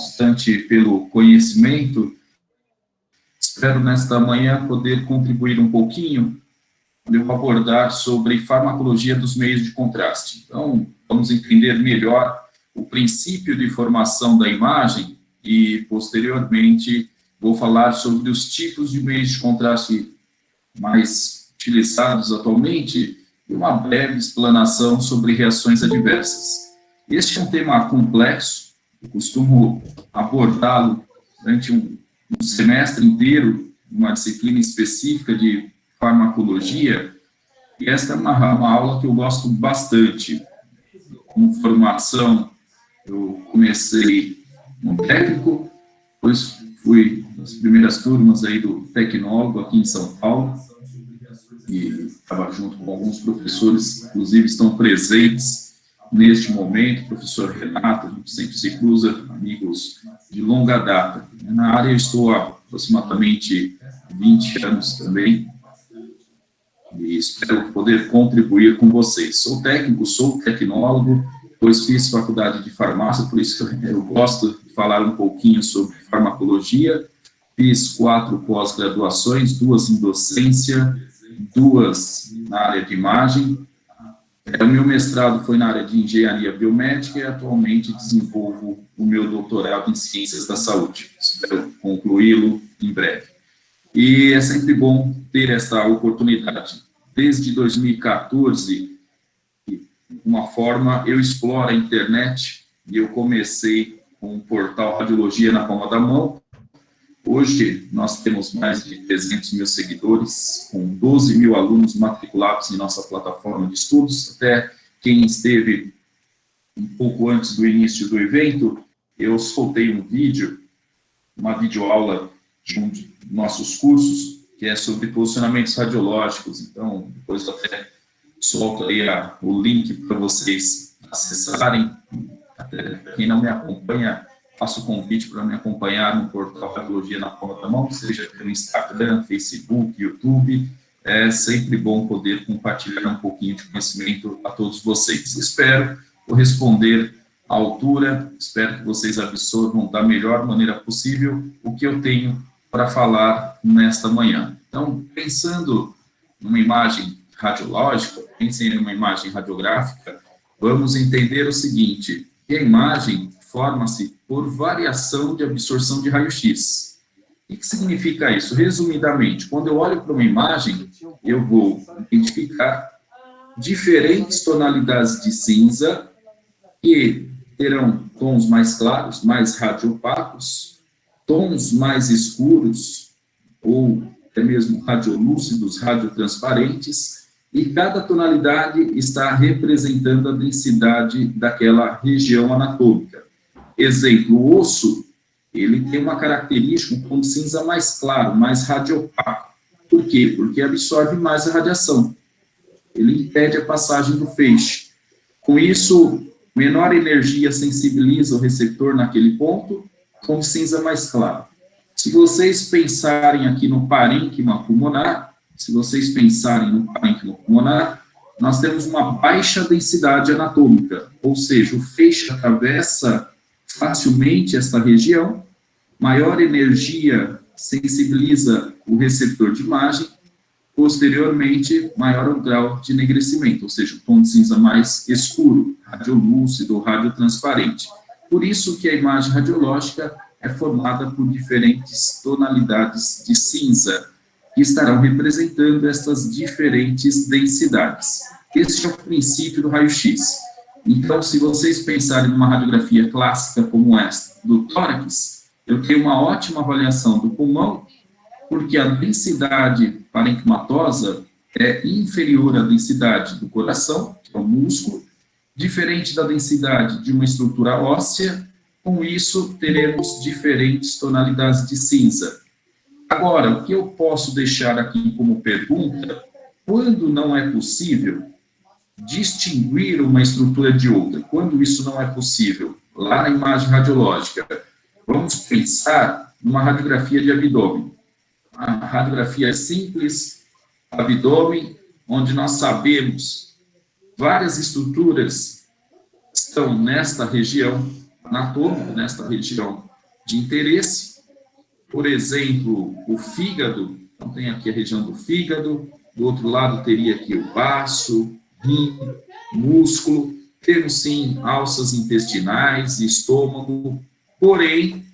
constante pelo conhecimento. Espero, nesta manhã, poder contribuir um pouquinho, eu abordar sobre farmacologia dos meios de contraste. Então, vamos entender melhor o princípio de formação da imagem e, posteriormente, vou falar sobre os tipos de meios de contraste mais utilizados atualmente e uma breve explanação sobre reações adversas. Este é um tema complexo, eu costumo abordá-lo durante um semestre inteiro, uma disciplina específica de farmacologia, e esta é uma aula que eu gosto bastante. Como formação, eu comecei no técnico, depois fui nas primeiras turmas aí do tecnólogo aqui em São Paulo, e estava junto com alguns professores, inclusive estão presentes neste momento, professor Renato, a gente sempre se cruza, amigos de longa data. Na área eu estou há aproximadamente 20 anos também, e espero poder contribuir com vocês. Sou técnico, sou tecnólogo, depois fiz faculdade de farmácia, por isso eu gosto de falar um pouquinho sobre farmacologia. Fiz 4 pós-graduações, 2 em docência, 2 na área de imagem. O meu mestrado foi na área de engenharia biomédica e atualmente desenvolvo o meu doutorado em ciências da saúde. Espero concluí-lo em breve. E é sempre bom ter esta oportunidade. Desde 2014, de uma forma, eu exploro a internet e eu comecei com o portal Radiologia na Palma da Mão. Hoje, nós temos mais de 300 mil seguidores, com 12 mil alunos matriculados em nossa plataforma de estudos. Até quem esteve um pouco antes do início do evento, eu soltei um vídeo, uma videoaula de um de nossos cursos, que é sobre posicionamentos radiológicos. Então, depois eu até solto aí o link para vocês acessarem. Até quem não me acompanha, faço o convite para me acompanhar no portal Radiologia na Palma da Mão, seja pelo Instagram, Facebook, YouTube. É sempre bom poder compartilhar um pouquinho de conhecimento a todos vocês. Espero corresponder à altura, espero que vocês absorvam da melhor maneira possível o que eu tenho para falar nesta manhã. Então, pensando numa imagem radiológica, pensem numa imagem radiográfica, vamos entender o seguinte, que a imagem forma-se por variação de absorção de raio-x. O que significa isso? Resumidamente, quando eu olho para uma imagem, eu vou identificar diferentes tonalidades de cinza que terão tons mais claros, mais radiopacos, tons mais escuros, ou até mesmo radiolúcidos, radiotransparentes, e cada tonalidade está representando a densidade daquela região anatômica. Exemplo, o osso, ele tem uma característica, um tom de cinza mais claro, mais radiopaco. Por quê? Porque absorve mais a radiação. Ele impede a passagem do feixe. Com isso, menor energia sensibiliza o receptor naquele ponto, tom de cinza mais claro. Se vocês pensarem aqui no parênquima pulmonar, nós temos uma baixa densidade anatômica, ou seja, o feixe atravessa facilmente esta região, maior energia sensibiliza o receptor de imagem, posteriormente, maior o grau de enegrecimento, ou seja, o tom de cinza mais escuro, radiolúcido ou radiotransparente. Por isso que a imagem radiológica é formada por diferentes tonalidades de cinza, que estarão representando estas diferentes densidades. Este é o princípio do raio-x. Então, se vocês pensarem numa radiografia clássica como esta, do tórax, eu tenho uma ótima avaliação do pulmão, porque a densidade parenquimatosa é inferior à densidade do coração, que é o músculo, diferente da densidade de uma estrutura óssea. Com isso, teremos diferentes tonalidades de cinza. Agora, o que eu posso deixar aqui como pergunta, quando não é possível distinguir uma estrutura de outra, quando isso não é possível, lá na imagem radiológica, vamos pensar numa radiografia de abdômen. A radiografia simples, abdômen, onde nós sabemos várias estruturas estão nesta região, anatômico nesta região de interesse. Por exemplo, o fígado, então tem aqui a região do fígado, do outro lado teria aqui o baço, rim, músculo, temos sim alças intestinais, estômago, porém,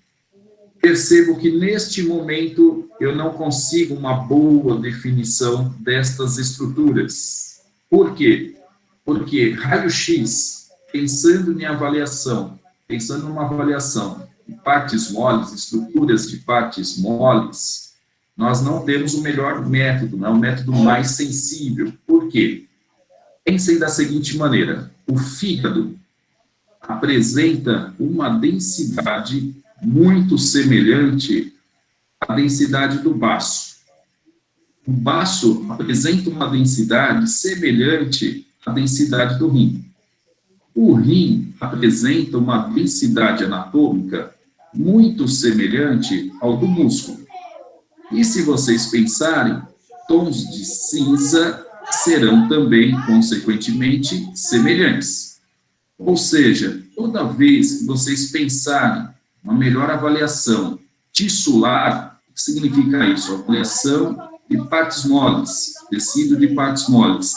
percebo que neste momento eu não consigo uma boa definição destas estruturas. Por quê? Porque raio-x, pensando numa avaliação de partes moles, estruturas de partes moles, nós não temos o melhor método, não é o método mais sensível. Por quê? Pensem da seguinte maneira: o fígado apresenta uma densidade muito semelhante à densidade do baço. O baço apresenta uma densidade semelhante à densidade do rim. O rim apresenta uma densidade anatômica muito semelhante ao do músculo. E se vocês pensarem, tons de cinza serão também, consequentemente, semelhantes. Ou seja, toda vez que vocês pensarem uma melhor avaliação tissular, o que significa isso? Avaliação de partes moles, tecido de partes moles.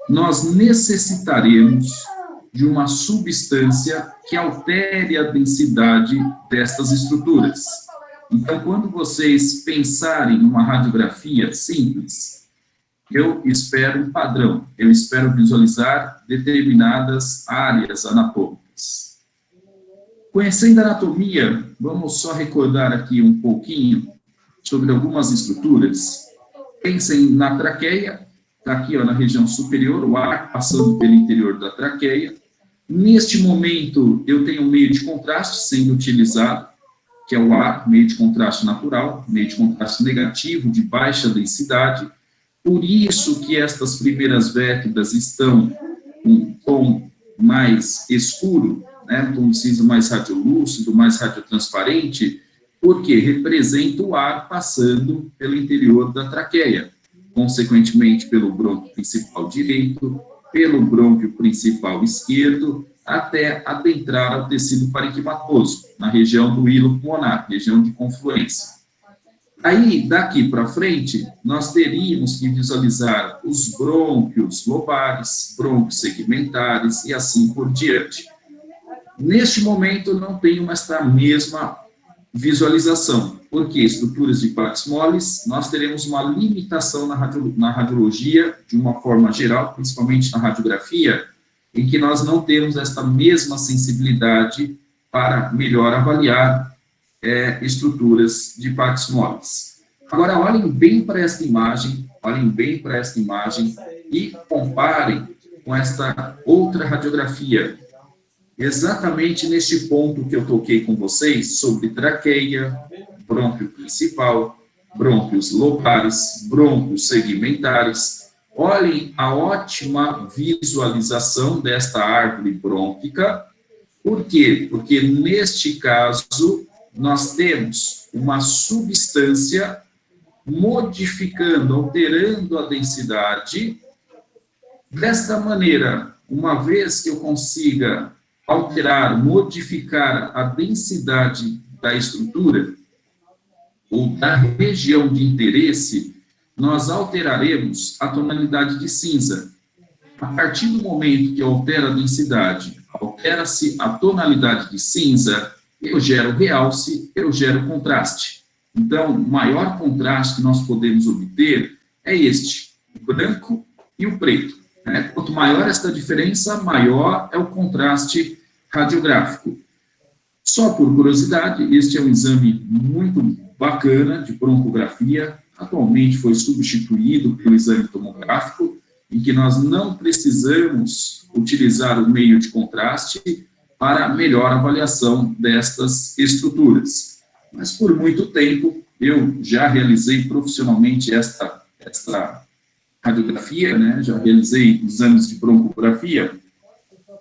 Nós necessitaremos de uma substância que altere a densidade destas estruturas. Então, quando vocês pensarem numa radiografia simples, eu espero um padrão, eu espero visualizar determinadas áreas anatômicas. Conhecendo a anatomia, vamos só recordar aqui um pouquinho sobre algumas estruturas. Pensem na traqueia, está aqui ó, na região superior, o ar passando pelo interior da traqueia. Neste momento, eu tenho um meio de contraste sendo utilizado, que é o ar, meio de contraste natural, meio de contraste negativo, de baixa densidade. Por isso que estas primeiras vértebras estão com um tom mais escuro, né, um tom de cinza mais radiolúcido, mais radiotransparente, porque representa o ar passando pelo interior da traqueia, consequentemente pelo brônquio principal direito, pelo brônquio principal esquerdo, até adentrar ao tecido parenquimatoso, na região do hilo pulmonar, região de confluência. Aí, daqui para frente, nós teríamos que visualizar os brônquios lobares, brônquios segmentares e assim por diante. Neste momento, eu não tenho esta mesma visualização, porque estruturas de partes moles, nós teremos uma limitação na radiologia, de uma forma geral, principalmente na radiografia, em que nós não temos esta mesma sensibilidade para melhor avaliar estruturas de partes moles. Agora, olhem bem para esta imagem, e comparem com esta outra radiografia, exatamente neste ponto que eu toquei com vocês, sobre traqueia, brônquio principal, brônquios lobares, brônquios segmentares. Olhem a ótima visualização desta árvore brônquica. Por quê? Porque neste caso, nós temos uma substância modificando, alterando a densidade. Desta maneira, uma vez que eu consiga alterar, modificar a densidade da estrutura ou da região de interesse, nós alteraremos a tonalidade de cinza. A partir do momento que eu altero a densidade, altera-se a tonalidade de cinza, eu gero realce, eu gero contraste. Então, o maior contraste que nós podemos obter é este, o branco e o preto. Quanto maior esta diferença, maior é o contraste radiográfico. Só por curiosidade, este é um exame muito bacana de broncografia, atualmente foi substituído pelo exame tomográfico, em que nós não precisamos utilizar o meio de contraste para melhor avaliação destas estruturas. Mas por muito tempo, eu já realizei profissionalmente esta radiografia, né? Já realizei exames de broncografia,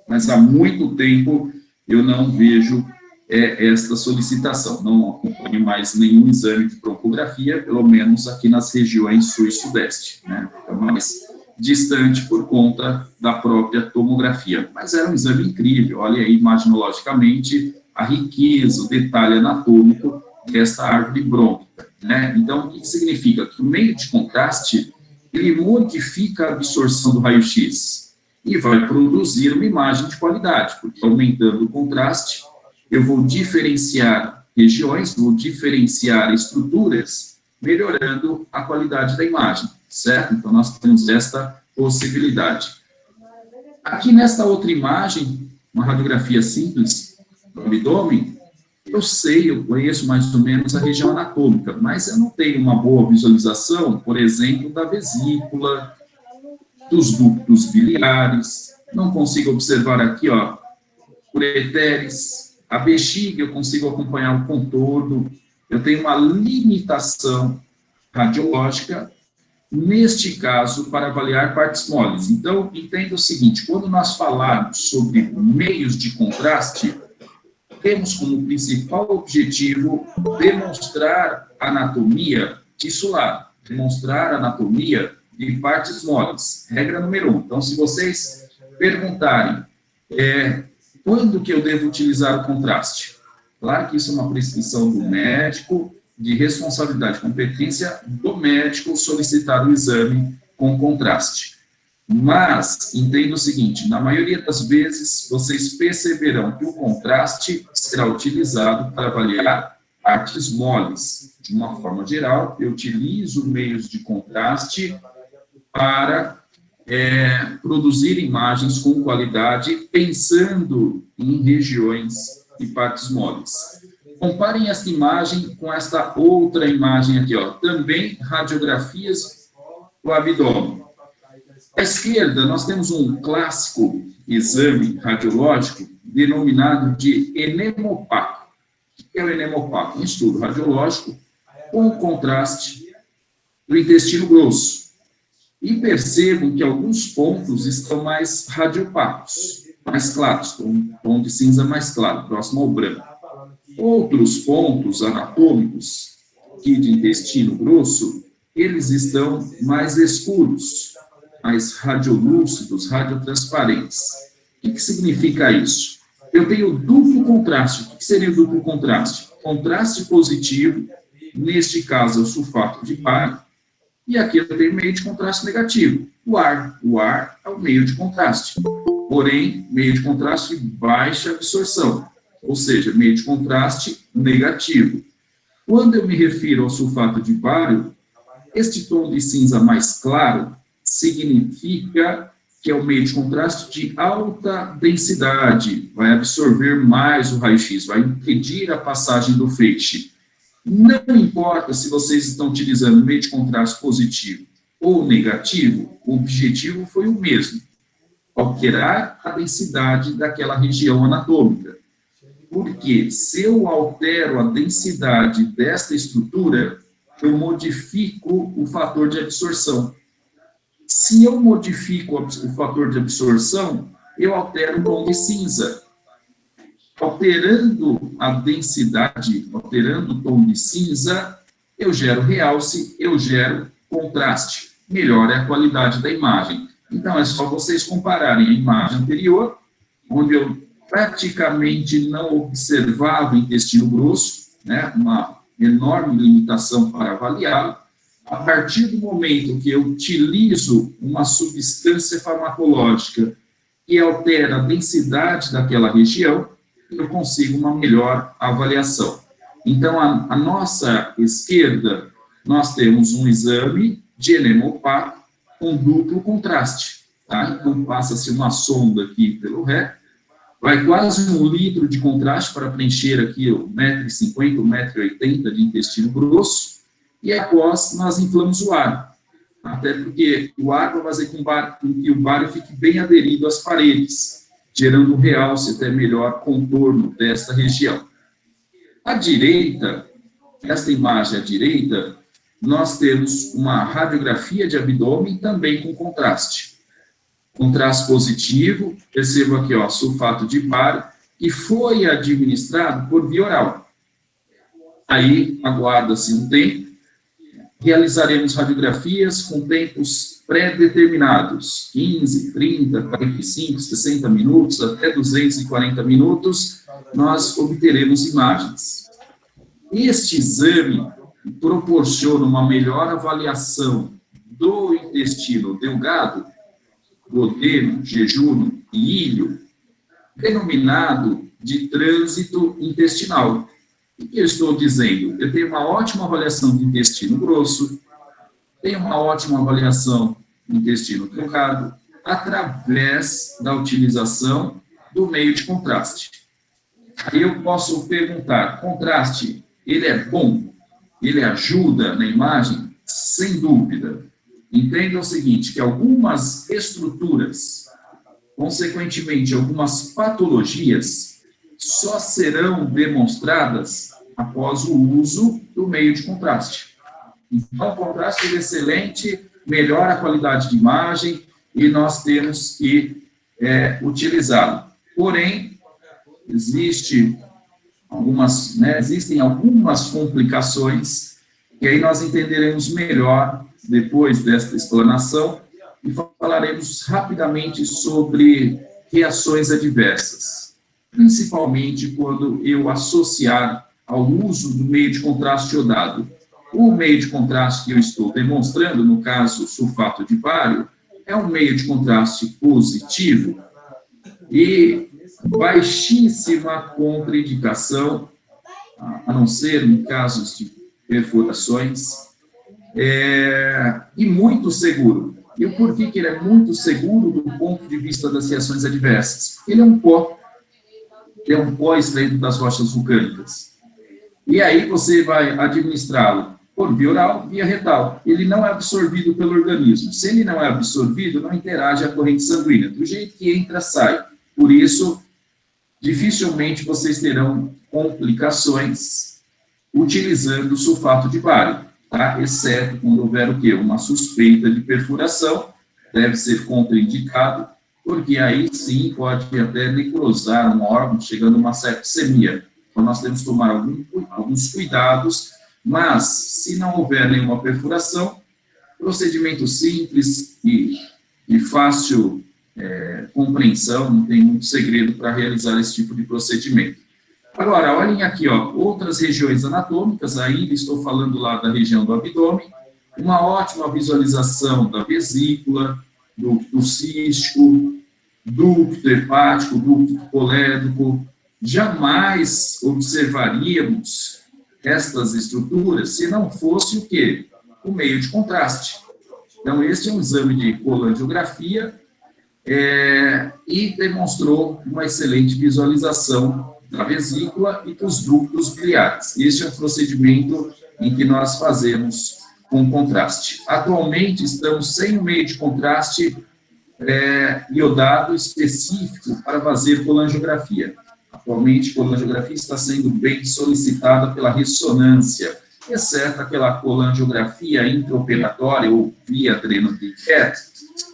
mas há muito tempo eu não vejo esta solicitação, não acompanho mais nenhum exame de broncografia, pelo menos aqui nas regiões sul e sudeste, né? Fica mais distante por conta da própria tomografia. Mas era um exame incrível, olha aí, imaginologicamente, a riqueza, o detalhe anatômico desta árvore brônquica, né? Então, o que significa? Que o meio de contraste, ele modifica a absorção do raio-x e vai produzir uma imagem de qualidade, porque aumentando o contraste, eu vou diferenciar regiões, vou diferenciar estruturas, melhorando a qualidade da imagem, certo? Então, nós temos esta possibilidade. Aqui nesta outra imagem, uma radiografia simples do abdômen, eu conheço mais ou menos a região anatômica, mas eu não tenho uma boa visualização, por exemplo, da vesícula, dos ductos biliares, não consigo observar aqui, ó, ureteres, a bexiga, eu consigo acompanhar o contorno, eu tenho uma limitação radiológica, neste caso, para avaliar partes moles. Então, entenda o seguinte, quando nós falarmos sobre meios de contraste, temos como principal objetivo demonstrar anatomia tissular, demonstrar anatomia de partes moles, regra número 1. Então, se vocês perguntarem quando que eu devo utilizar o contraste? Claro que isso é uma prescrição do médico, de responsabilidade e competência do médico solicitar o exame com contraste. Mas, entenda o seguinte, na maioria das vezes, vocês perceberão que o contraste será utilizado para avaliar partes moles. De uma forma geral, eu utilizo meios de contraste para produzir imagens com qualidade, pensando em regiões e partes moles. Comparem esta imagem com esta outra imagem aqui, ó, também radiografias do abdômen. À esquerda, nós temos um clássico exame radiológico denominado de enemopaco. O que é o enemopaco? Um estudo radiológico com contraste do intestino grosso. E percebam que alguns pontos estão mais radiopacos, mais claros, com um tom de cinza mais claro, próximo ao branco. Outros pontos anatômicos, aqui de intestino grosso, eles estão mais escuros, mais radiolúcidos, radiotransparentes. O que significa isso? Eu tenho duplo contraste. O que seria o duplo contraste? Contraste positivo, neste caso é o sulfato de bário, e aqui eu tenho meio de contraste negativo, o ar. O ar é o meio de contraste. Porém, meio de contraste de baixa absorção, ou seja, meio de contraste negativo. Quando eu me refiro ao sulfato de bário, este tom de cinza mais claro significa que é o meio de contraste de alta densidade, vai absorver mais o raio-x, vai impedir a passagem do feixe. Não importa se vocês estão utilizando meio de contraste positivo ou negativo, o objetivo foi o mesmo, alterar a densidade daquela região anatômica. Porque se eu altero a densidade desta estrutura, eu modifico o fator de absorção. Se eu modifico o fator de absorção, eu altero o tom de cinza. Alterando a densidade, alterando o tom de cinza, eu gero realce, eu gero contraste. Melhora a qualidade da imagem. Então, é só vocês compararem a imagem anterior, onde eu praticamente não observava o intestino grosso, né, uma enorme limitação para avaliá-lo. A partir do momento que eu utilizo uma substância farmacológica que altera a densidade daquela região, eu consigo uma melhor avaliação. Então, à nossa esquerda, nós temos um exame de enemopaco com duplo contraste. Tá? Então, passa-se uma sonda aqui pelo reto, vai quase 1 litro de contraste para preencher aqui o 1,50 m, 1,80 m de intestino grosso, e após nós inflamos o ar. Até porque o ar vai fazer com que o bário fique bem aderido às paredes, gerando um realce até melhor contorno desta região. À direita, esta imagem à direita, nós temos uma radiografia de abdômen também com contraste. Contraste positivo, percebo aqui, ó, sulfato de bário, que foi administrado por via oral. Aí, aguarda-se um tempo, realizaremos radiografias com tempos pré-determinados, 15, 30, 45, 60 minutos, até 240 minutos, nós obteremos imagens. Este exame proporciona uma melhor avaliação do intestino delgado, duodeno, jejunum e íleo, denominado de trânsito intestinal. O que eu estou dizendo? Eu tenho uma ótima avaliação do intestino grosso, tenho uma ótima avaliação do intestino delgado, através da utilização do meio de contraste. Aí eu posso perguntar, contraste, ele é bom? Ele ajuda na imagem? Sem dúvida. Entenda o seguinte, que algumas estruturas, consequentemente, algumas patologias, só serão demonstradas após o uso do meio de contraste. Então, o contraste é excelente, melhora a qualidade de imagem e nós temos que utilizá-lo. Porém, existem algumas complicações que aí nós entenderemos melhor depois desta explanação e falaremos rapidamente sobre reações adversas, principalmente quando eu associar ao uso do meio de contraste iodado. O meio de contraste que eu estou demonstrando, no caso, sulfato de bário, é um meio de contraste positivo e baixíssima contraindicação, a não ser em casos de perfurações, e muito seguro. E o porquê que ele é muito seguro do ponto de vista das reações adversas? Ele é um pó extraído das rochas vulcânicas. E aí você vai administrá-lo por via oral, via retal. Ele não é absorvido pelo organismo. Se ele não é absorvido, não interage a corrente sanguínea. Do jeito que entra, sai. Por isso, dificilmente vocês terão complicações utilizando sulfato de bário, tá? Exceto quando houver o quê? Uma suspeita de perfuração, deve ser contraindicado, porque aí sim pode até necrosar um órgão, chegando a uma septicemia. Então, nós temos que tomar alguns cuidados, mas, se não houver nenhuma perfuração, procedimento simples e de fácil compreensão, não tem muito segredo para realizar esse tipo de procedimento. Agora, olhem aqui, ó, outras regiões anatômicas, ainda estou falando lá da região do abdômen, uma ótima visualização da vesícula, do cístico, ducto hepático, ducto colédoco. Jamais observaríamos estas estruturas se não fosse o quê? O meio de contraste. Então, este é um exame de colangiografia e demonstrou uma excelente visualização da vesícula e dos ductos biliares. Este é um procedimento em que nós fazemos com contraste. Atualmente, estamos sem o meio de contraste iodado específico para fazer colangiografia. Atualmente, a colangiografia está sendo bem solicitada pela ressonância, exceto aquela colangiografia intraoperatória ou via adrenocriquete,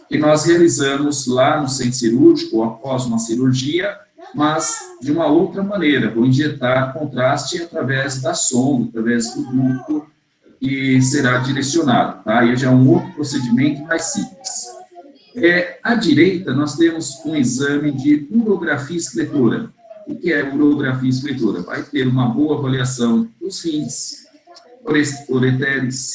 que nós realizamos lá no centro cirúrgico, após uma cirurgia, mas de uma outra maneira. Vou injetar contraste através da sonda, através do ducto, que será direcionado, tá? E já é um outro procedimento mais simples. À direita, nós temos um exame de urografia escletora. O que é urografia escletora? Vai ter uma boa avaliação dos rins, ureteres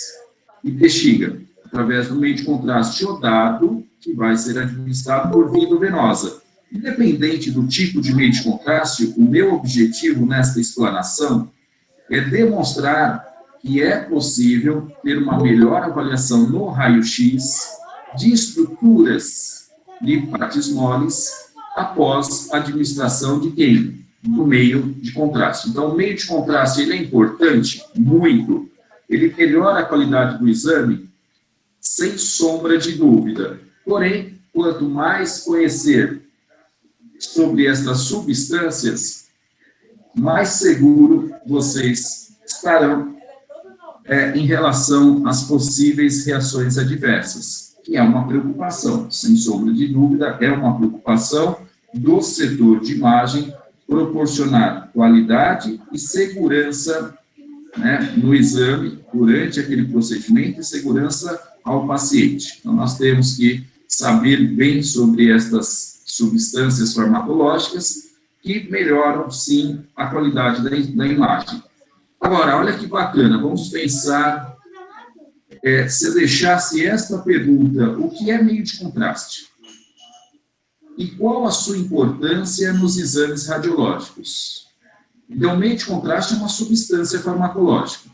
e bexiga, através do meio de contraste iodado, que vai ser administrado por via endovenosa. Independente do tipo de meio de contraste, o meu objetivo nesta explanação é demonstrar que é possível ter uma melhor avaliação no raio-x de estruturas de partes moles após a administração de quem? Do meio de contraste. Então, o meio de contraste ele é importante, muito. Ele melhora a qualidade do exame, sem sombra de dúvida. Porém, quanto mais conhecer sobre estas substâncias, mais seguro vocês estarão em relação às possíveis reações adversas, que é uma preocupação, sem sombra de dúvida, é uma preocupação do setor de imagem proporcionar qualidade e segurança, né, no exame, durante aquele procedimento, e segurança ao paciente. Então, nós temos que saber bem sobre estas substâncias farmacológicas que melhoram, sim, a qualidade da imagem. Agora, olha que bacana, vamos pensar, se eu deixasse esta pergunta, o que é meio de contraste? E qual a sua importância nos exames radiológicos? Então, o meio de contraste é uma substância farmacológica.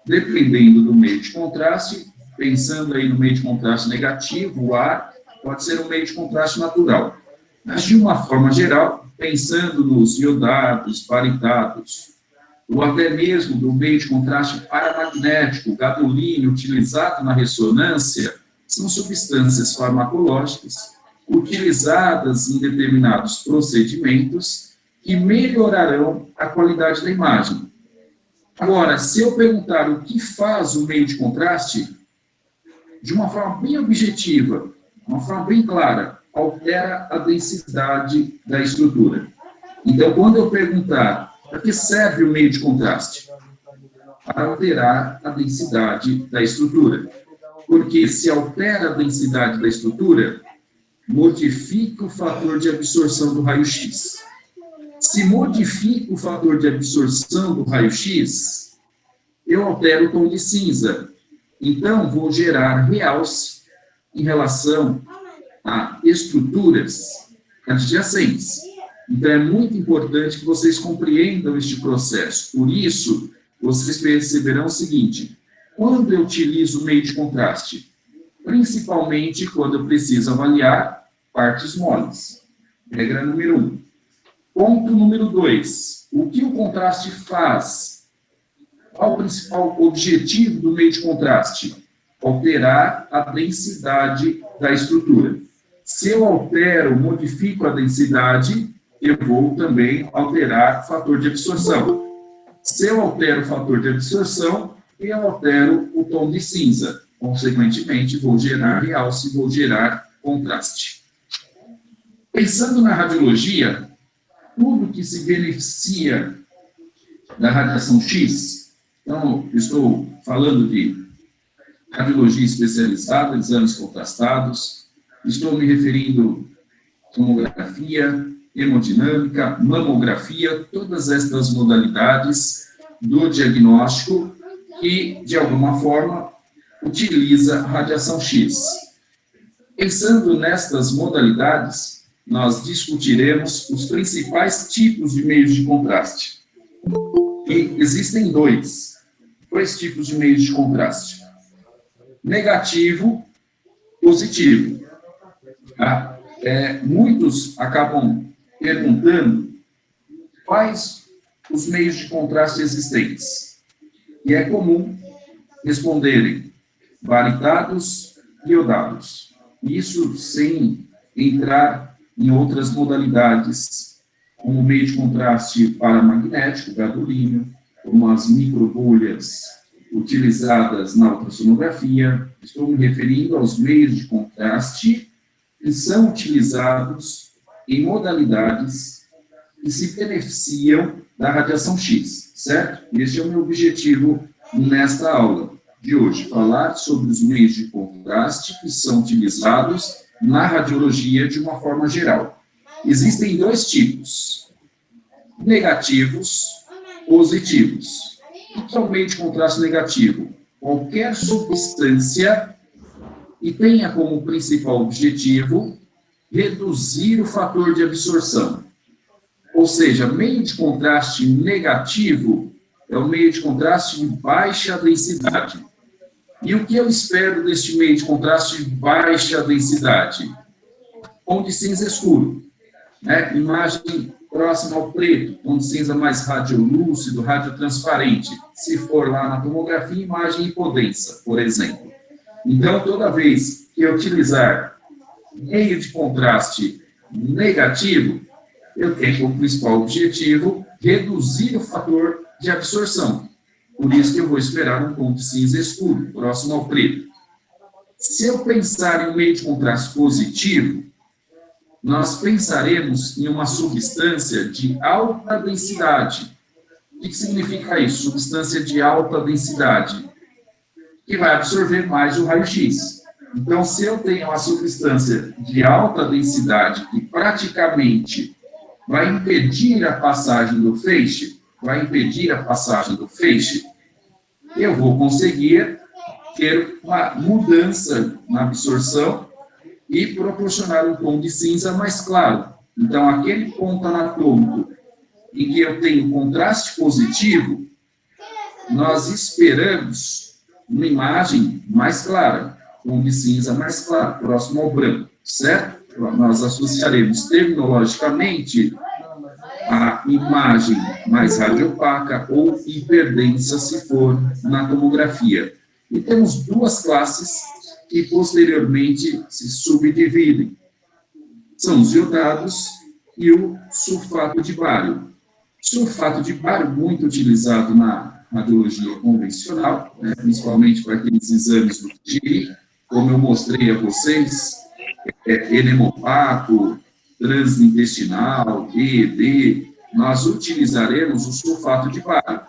Dependendo do meio de contraste, pensando aí no meio de contraste negativo, o ar, pode ser um meio de contraste natural. Mas, de uma forma geral, pensando nos iodados, baritados, ou até mesmo do meio de contraste paramagnético, gadolínio, utilizado na ressonância, são substâncias farmacológicas utilizadas em determinados procedimentos que melhorarão a qualidade da imagem. Agora, se eu perguntar o que faz o meio de contraste, de uma forma bem objetiva, uma forma bem clara, altera a densidade da estrutura. Então, quando eu perguntar para que serve o meio de contraste? Para alterar a densidade da estrutura. Porque se altera a densidade da estrutura, modifica o fator de absorção do raio-x. Se modifica o fator de absorção do raio-x, eu altero o tom de cinza. Então, vou gerar realce em relação a estruturas adjacentes. Então, é muito importante que vocês compreendam este processo. Por isso, vocês perceberão o seguinte: quando eu utilizo o meio de contraste, principalmente quando eu preciso avaliar partes moles. Regra número 1. Ponto número 2. O que o contraste faz? Qual o principal objetivo do meio de contraste? Alterar a densidade da estrutura. Se eu altero, modifico a densidade, eu vou também alterar o fator de absorção. Se eu altero o fator de absorção, eu altero o tom de cinza. Consequentemente, vou gerar realce, vou gerar contraste. Pensando na radiologia, tudo que se beneficia da radiação X, então, estou falando de radiologia especializada, exames contrastados, estou me referindo à tomografia, hemodinâmica, mamografia, todas estas modalidades do diagnóstico que, de alguma forma, utiliza radiação X. Pensando nestas modalidades, nós discutiremos os principais tipos de meios de contraste. E existem dois tipos de meios de contraste: negativo, positivo. Muitos acabam perguntando quais os meios de contraste existentes. E é comum responderem baritados e iodados. Isso sem entrar em outras modalidades, como meio de contraste paramagnético, gadolínio, como as microbolhas utilizadas na ultrassonografia. Estou me referindo aos meios de contraste que são utilizados em modalidades que se beneficiam da radiação X, certo? Este é o meu objetivo nesta aula de hoje, falar sobre os meios de contraste que são utilizados na radiologia de uma forma geral. Existem dois tipos: negativos, positivos. O que é o meio de contraste negativo? Qualquer substância que tenha como principal objetivo reduzir o fator de absorção. Ou seja, meio de contraste negativo é o meio de contraste de baixa densidade. E o que eu espero deste meio de contraste de baixa densidade? Tom de cinza escuro, né? Imagem próxima ao preto, tom de cinza mais radiolúcido, radiotransparente. Se for lá na tomografia, imagem hipodensa, por exemplo. Então, toda vez que eu utilizar meio de contraste negativo, eu tenho como principal objetivo reduzir o fator de absorção. Por isso que eu vou esperar um tom de cinza escuro, próximo ao preto. Se eu pensar em um meio de contraste positivo, nós pensaremos em uma substância de alta densidade. O que significa isso? Substância de alta densidade, que vai absorver mais o raio-x. Então, se eu tenho uma substância de alta densidade que praticamente vai impedir a passagem do feixe? Vai impedir a passagem do feixe? Eu vou conseguir ter uma mudança na absorção e proporcionar um tom de cinza mais claro. Então, aquele ponto anatômico em que eu tenho contraste positivo, nós esperamos uma imagem mais clara, tom de cinza mais claro, próximo ao branco, certo? Nós associaremos terminologicamente a imagem mais radiopaca ou hiperdensa, se for na tomografia. E temos duas classes que posteriormente se subdividem. São os iodados e o sulfato de bário. Sulfato de bário, muito utilizado na radiologia convencional, né, principalmente para aqueles exames do TGI, como eu mostrei a vocês, enemopato, transintestinal, ED, nós utilizaremos o sulfato de bário.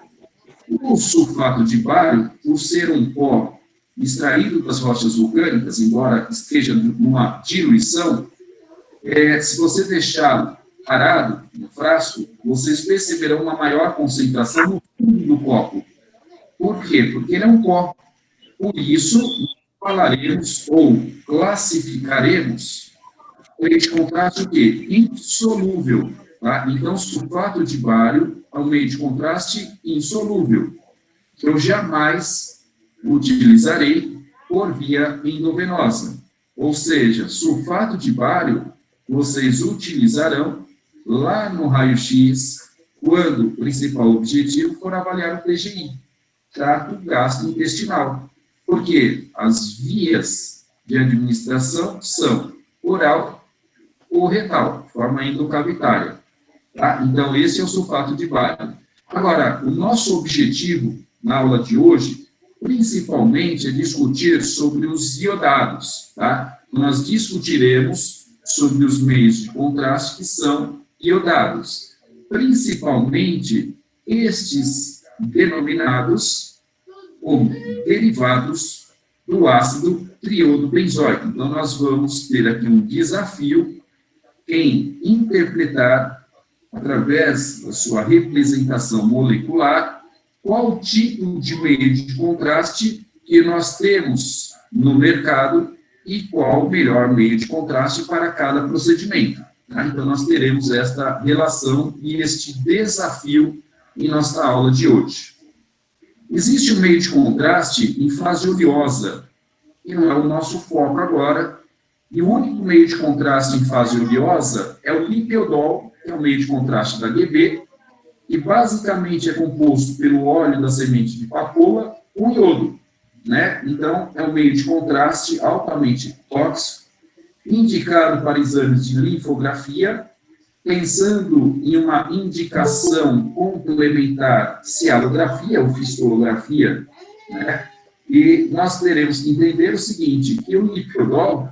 O sulfato de bário, por ser um pó extraído das rochas vulcânicas, embora esteja numa diluição, se você deixá-lo parado no frasco, vocês perceberão uma maior concentração no fundo do copo. Por quê? Porque ele é um pó. Por isso, falaremos ou classificaremos o meio de contraste o quê? Insolúvel. Tá? Então, sulfato de bário é um meio de contraste insolúvel, que eu jamais utilizarei por via endovenosa. Ou seja, sulfato de bário vocês utilizarão lá no raio-x, quando o principal objetivo for avaliar o TGI, trato gastrointestinal. Porque as vias de administração são oral ou retal, forma endocavitária. Tá? Então, esse é o sulfato de bário. Agora, o nosso objetivo na aula de hoje, principalmente, é discutir sobre os iodados. Tá? Nós discutiremos sobre os meios de contraste que são iodados, principalmente estes denominados como derivados do ácido triodobenzoico. Então, nós vamos ter aqui um desafio em interpretar, através da sua representação molecular, qual tipo de meio de contraste que nós temos no mercado e qual o melhor meio de contraste para cada procedimento. Tá? Então, nós teremos esta relação e este desafio em nossa aula de hoje. Existe um meio de contraste em fase oleosa, que não é o nosso foco agora, e o único meio de contraste em fase oleosa é o lipiodol, que é o meio de contraste da GB, que basicamente é composto pelo óleo da semente de papoula com iodo. Né? Então, é um meio de contraste altamente tóxico, indicado para exames de linfografia, pensando em uma indicação complementar cialografia ou fistolografia, né? E nós teremos que entender o seguinte, que o lipiodol,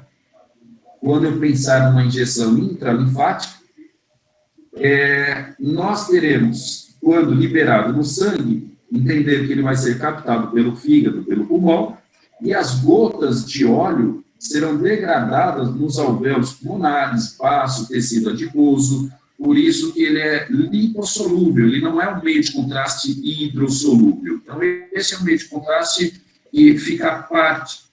quando eu pensar numa injeção intralinfática, nós teremos, quando liberado no sangue, entender que ele vai ser captado pelo fígado, pelo pulmão, e as gotas de óleo serão degradadas nos alvéolos pulmonares, baço, tecido adiposo, por isso que ele é lipossolúvel, ele não é um meio de contraste hidrossolúvel. Então, esse é um meio de contraste que fica parte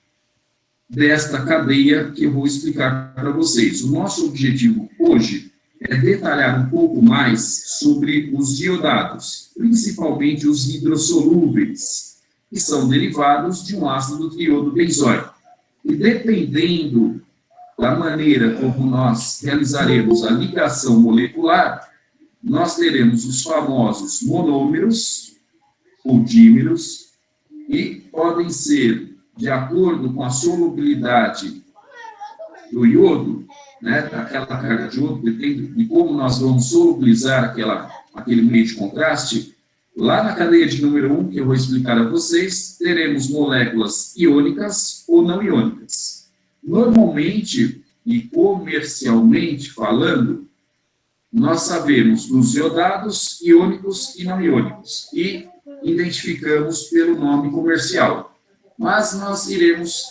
desta cadeia que eu vou explicar para vocês. O nosso objetivo hoje é detalhar um pouco mais sobre os iodados, principalmente os hidrossolúveis, que são derivados de um ácido triodobenzoico. E dependendo da maneira como nós realizaremos a ligação molecular, nós teremos os famosos monômeros ou dímeros, e podem ser, de acordo com a solubilidade do iodo, né, daquela carga de iodo, depende de como nós vamos solubilizar aquele meio de contraste. Lá na cadeia de número 1, que eu vou explicar a vocês, teremos moléculas iônicas ou não iônicas. Normalmente, e comercialmente falando, nós sabemos dos iodados iônicos e não iônicos, e identificamos pelo nome comercial. Mas nós iremos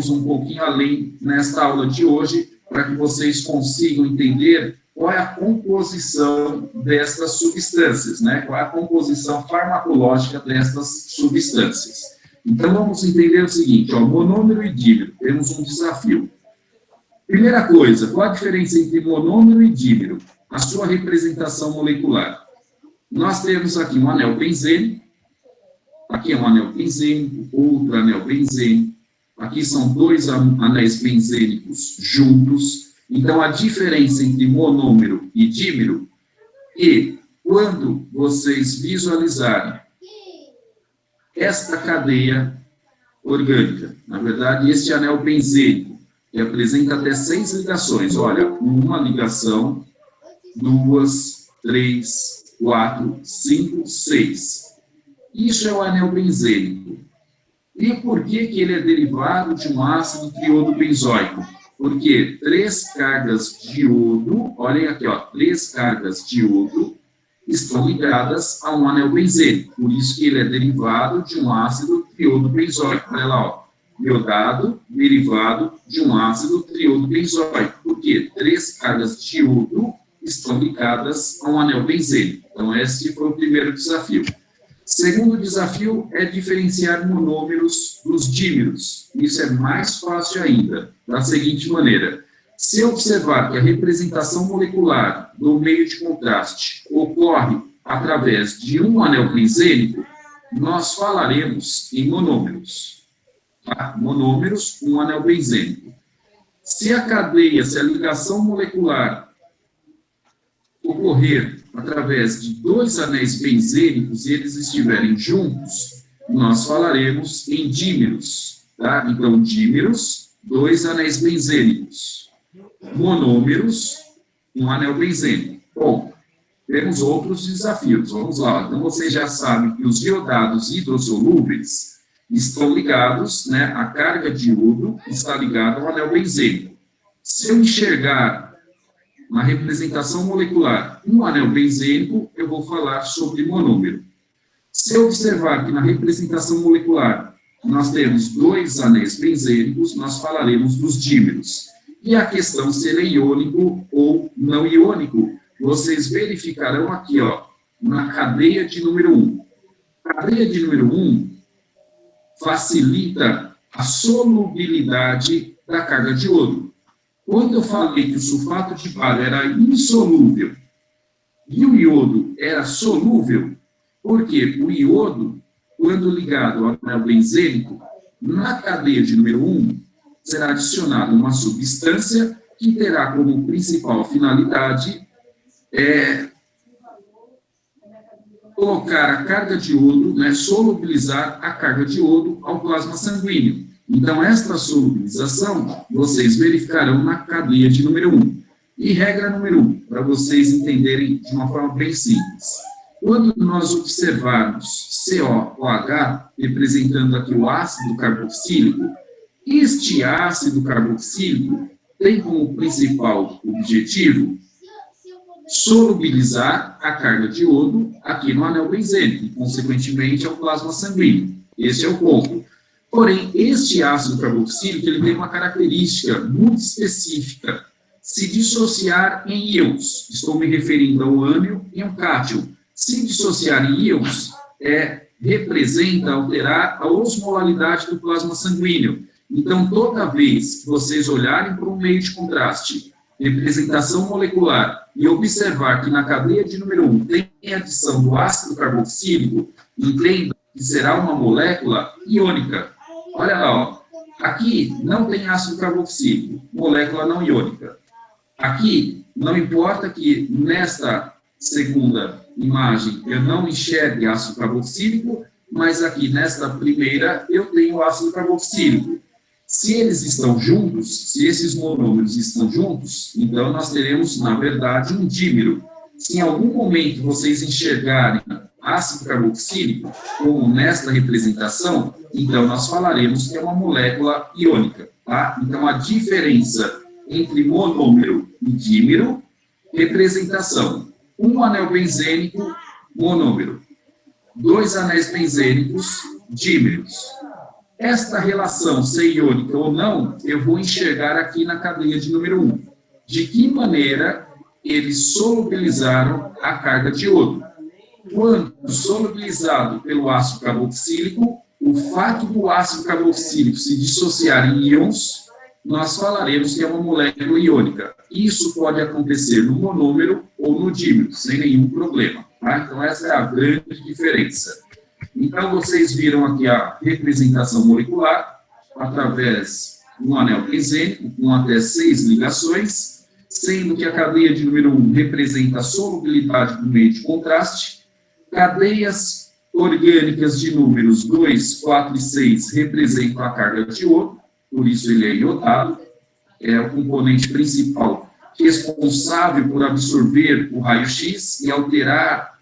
um pouquinho além nesta aula de hoje, para que vocês consigam entender qual é a composição destas substâncias, né? Qual é a composição farmacológica destas substâncias. Então, vamos entender o seguinte, ó, monômero e dímero, temos um desafio. Primeira coisa, qual a diferença entre monômero e dímero? A sua representação molecular. Nós temos aqui um anel benzênico, aqui é um anel benzênico, outro anel benzênico, aqui são dois anéis benzênicos juntos. Então, a diferença entre monômero e dímero, e quando vocês visualizarem esta cadeia orgânica, na verdade, este anel benzênico, que apresenta até 6 ligações. Olha, uma ligação, 2, 3, 4, 5, 6. Isso é o anel benzênico. E por que ele é derivado de um ácido triodo-benzoico? Porque 3 cargas de iodo, olhem aqui, ó, 3 cargas de iodo estão ligadas a um anel benzênico. Por isso que ele é derivado de um ácido triodo-benzoico. Olha lá, ó. Iodado derivado de um ácido triodo-benzoico, porque 3 cargas de iodo estão ligadas a um anel benzênico. Então, esse foi o primeiro desafio. Segundo desafio é diferenciar monômeros dos dímeros. Isso é mais fácil ainda, da seguinte maneira. Se observar que a representação molecular do meio de contraste ocorre através de um anel benzênico, nós falaremos em monômeros. Monômeros, um anel benzênico. Se a ligação molecular ocorrer através de 2 anéis benzênicos e eles estiverem juntos, nós falaremos em dímeros, tá? Então, dímeros, 2 anéis benzênicos. Monômeros, um anel benzênico. Bom, temos outros desafios, vamos lá. Então, vocês já sabem que os iodados hidrossolúveis estão ligados, né, a carga de iodo está ligada ao anel benzênico. Se eu enxergar na representação molecular um anel benzênico, eu vou falar sobre monômero. Se eu observar que na representação molecular nós temos 2 anéis benzênicos, nós falaremos dos dímeros. E a questão se ele é iônico ou não iônico, vocês verificarão aqui, ó, na cadeia de número 1. A cadeia de número 1 facilita a solubilidade da carga de iodo. Quando eu falei que o sulfato de bário era insolúvel e o iodo era solúvel, porque o iodo, quando ligado ao anel benzênico, na cadeia de número 1, será adicionada uma substância que terá como principal finalidade colocar a carga de iodo, né, solubilizar a carga de iodo ao plasma sanguíneo. Então, esta solubilização, vocês verificarão na cadeia de número 1. E regra número 1, para vocês entenderem de uma forma bem simples. Quando nós observarmos COOH, representando aqui o ácido carboxílico, este ácido carboxílico tem como principal objetivo solubilizar a carga de iodo aqui no anel benzênico, e, consequentemente, ao plasma sanguíneo. Esse é o ponto. Porém, este ácido carboxílico ele tem uma característica muito específica, se dissociar em íons. Estou me referindo ao ânion e ao cátion. Se dissociar em íons, representa alterar a osmolaridade do plasma sanguíneo. Então, toda vez que vocês olharem para um meio de contraste, representação molecular, e observar que na cadeia de número 1 tem adição do ácido carboxílico, entenda que será uma molécula iônica. Olha lá, ó. Aqui não tem ácido carboxílico, molécula não iônica. Aqui, não importa que nesta segunda imagem eu não enxergue ácido carboxílico, mas aqui nesta primeira eu tenho ácido carboxílico. Se eles estão juntos, se esses monômeros estão juntos, então nós teremos, na verdade, um dímero. Se em algum momento vocês enxergarem ácido carboxílico, como nesta representação, então nós falaremos que é uma molécula iônica, tá? Então, a diferença entre monômero e dímero, representação. Um anel benzênico, monômero. 2 anéis benzênicos, dímeros. Esta relação, ser iônica ou não, eu vou enxergar aqui na cadeia de número 1. De que maneira eles solubilizaram a carga de iodo. Quando solubilizado pelo ácido carboxílico, o fato do ácido carboxílico se dissociar em íons, nós falaremos que é uma molécula iônica. Isso pode acontecer no monômero ou no dímero, sem nenhum problema. Tá? Então, essa é a grande diferença. Então, vocês viram aqui a representação molecular através de um anel benzênico com até 6 ligações, sendo que a cadeia de número 1 representa a solubilidade do meio de contraste, cadeias orgânicas de números 2, 4 e 6 representam a carga de iodo, por isso ele é iodado, é o componente principal responsável por absorver o raio-x e alterar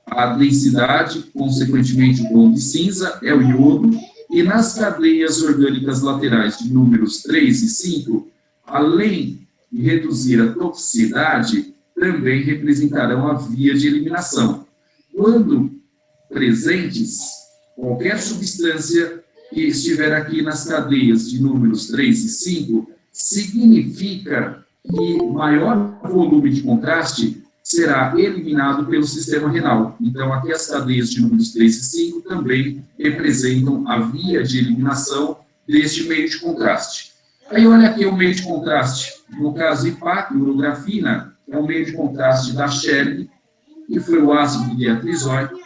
a densidade, consequentemente o tom de cinza, é o iodo, e nas cadeias orgânicas laterais de números 3 e 5, além de reduzir a toxicidade, também representarão a via de eliminação. Quando presentes, qualquer substância que estiver aqui nas cadeias de números 3 e 5, significa que maior volume de contraste será eliminado pelo sistema renal. Então, aqui as cadeias de números 3 e 5 também representam a via de eliminação deste meio de contraste. Aí, olha aqui o meio de contraste. No caso, IPAC, urografina, é o meio de contraste da Sherry, que foi o ácido diatrisóico,